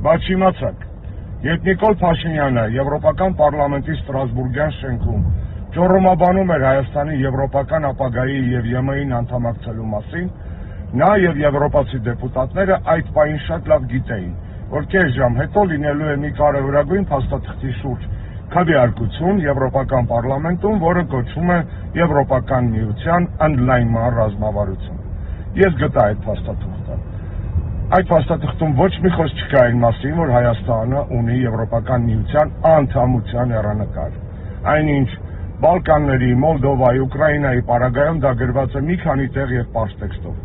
բայց իմացաք, երբ Նիկոլ Փաշինյանը Եվրոպական պարլամենտի Ստրասբուրգյան շենքում ճոռոմաբանում էր Հայաստանի եվրոպական ապագայի և ԵՄ-ին անդամակցելու մասին, նա և եվրոպացի դեպուտատները այդ պահին շատ լավ գիտեին, որ կես ժամ հետո լինելու է մի կարևորագույն փաստաթղթի շուրջ քվեարկություն Եվրոպական պարլամենտում, որը կոչվում է Եվրոպական միության ընդլայնման ռազմավարություն։ Ես գտա այդ փաստաթղթը։ Այդ փաստաթղթում ոչ մի խոսք չկա այն մասին, որ Հայաստանը ունի Եվրոպական միության անդամության հեռանկար։ Այնինչ Բալկանների, Մոլդովայի, Ուկրաինայի պարագայում դա գրված է մի քանի տեղ և պարզ տեքստով։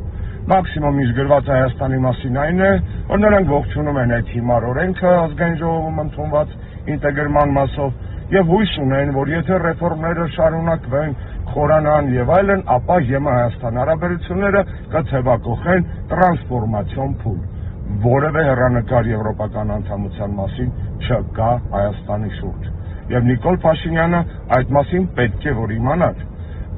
Մաքսիմում ինչ գրված Հայաստանի մասին այն է, որ նրանք ողջունում են այդ հիմար օրենքը ազգային ժողովում ընդունված ինտեգրման մասով և հույս ունեն, որ եթե ռեֆորմները շարունակվեն, խորանան և այլն, ապա ԵՄ-Հայաստան հարաբերությունները կթևակոխեն տրանսֆորմացիոն փուլ։ Որևէ հեռանկար եվրոպական անդամության մասին չկա Հայաստանի շուրջ։ Եվ Նիկոլ Փաշինյանը այդ մասին պետք է որ իմանար։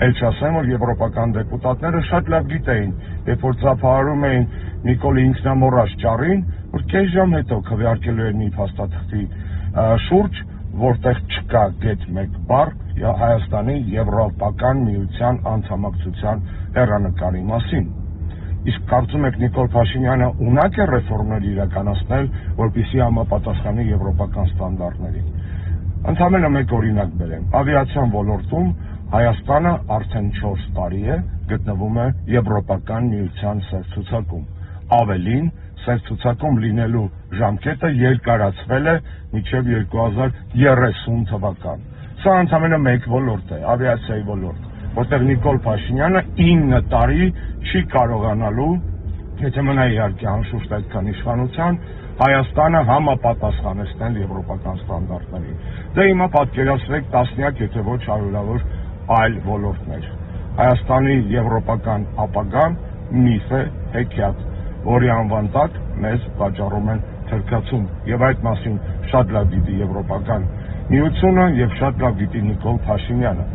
Էլ չասեմ, որ եվրոպական դեպուտատները շատ լավ գիտեին, երբ որ ծափահարում էին Նիկոլի ինքնամոռաջ ճառին, որ կես ժամ հետո քվեարկելու են մի փաստաթղթի շուրջ, որտեղ չկա գեթ մեկ բառ Հայաստանի Եվրոպական միության անդամակցության հեռանկարի մասին։ Իսկ կարծում եք Նիկոլ Փաշինյանը ունակ է ռեֆորմներ իրականացնել, որպեսզի համապատասխանի եվրոպական ստանդարտներին։ Ընդամենը մեկ օրինակ բերեմ։ Ավիացիոն ոլորտում Հայաստանը արդեն 4 տարի է գտնվում է Եվրոպական միության սերտցուցակում։ Ավելին, սերտցուցակում լինելու ժամկետը երկարացվել է մինչև 2030 թվական։ Սա ընդամենը մեկ ոլորտ է, ավիացիայի ոլորտ, որտեղ Նիկոլ Փաշինյանը 9 տարի չի կարողանալու, եթե մնա իհարկե անշուշտ այդքան իշխանության, Հայաստանը համապատասխանեցնել եվրոպական ստանդարտներին։ Դե հիմա պատկերացրեք տասնյակ, եթե ոչ հարյուրավոր այլ ոլորտներ։ Հայաստանի եվրոպական ապագան միֆ է, հեքիաթ, որի անվան տակ մեզ վաճառում են թրքացում, և այդ մասին շատ լավ գիտի Եվրոպական միությունը և շատ լավ գիտի Նիկոլ Փաշինյանը։